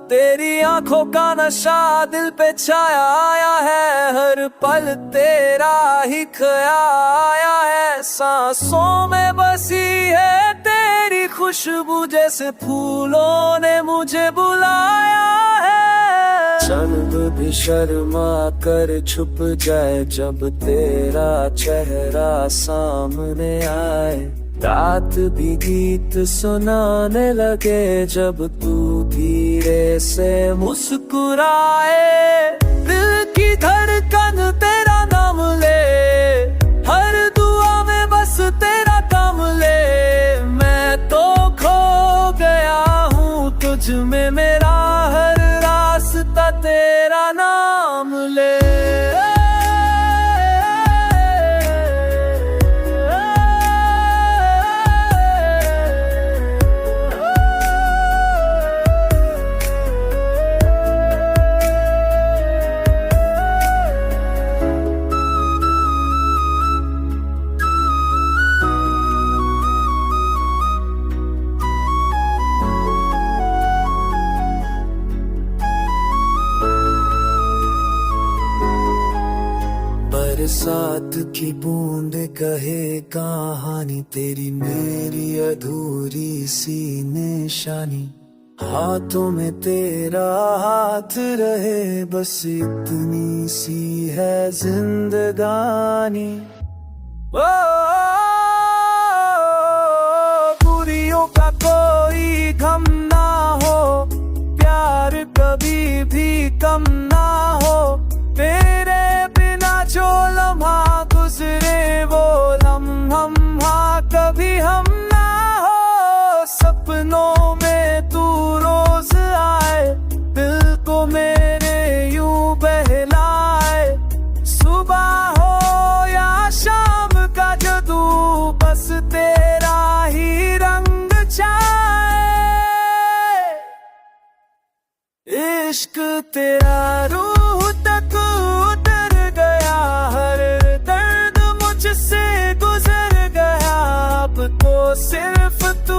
तेरी आंखों का नशा दिल पे छाया आया है, हर पल तेरा ही ख्याया है। सांसों में बसी है तेरी खुशबू, जैसे फूलों ने मुझे बुलाया है। चांद भी शर्मा कर छुप जाए जब तेरा चेहरा सामने आए, रात भी गीत सुनाने लगे जब तू धीरे से मुस्कुराए। दिल की धड़कन तेरा नाम ले, हर दुआ में बस तेरा काम ले। मैं तो खो गया हूँ तुझ में, मेरा हर रास्ता तेरा नाम ले। बरसात की बूंद कहे कहानी, तेरी मेरी अधूरी सी निशानी। हाथों में तेरा हाथ रहे, बस इतनी सी है जिंदगानी। ओ दूरियों का कोई गम ना हो, प्यार कभी भी कम ना हो। तेरे जो लम्हा गुजरे वो लम्हा कभी हम ना हो। सपनों में तू रोज आए, दिल को मेरे यूं बहलाए। सुबह हो या शाम का जादू, बस तेरा ही रंग छाए। इश्क तेरा रूह तक उतर गया, हर दर्द मुझसे गुजर गया। अब तो सिर्फ तू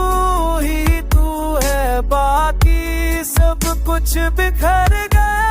ही तू है, बाकी सब कुछ बिखर गया।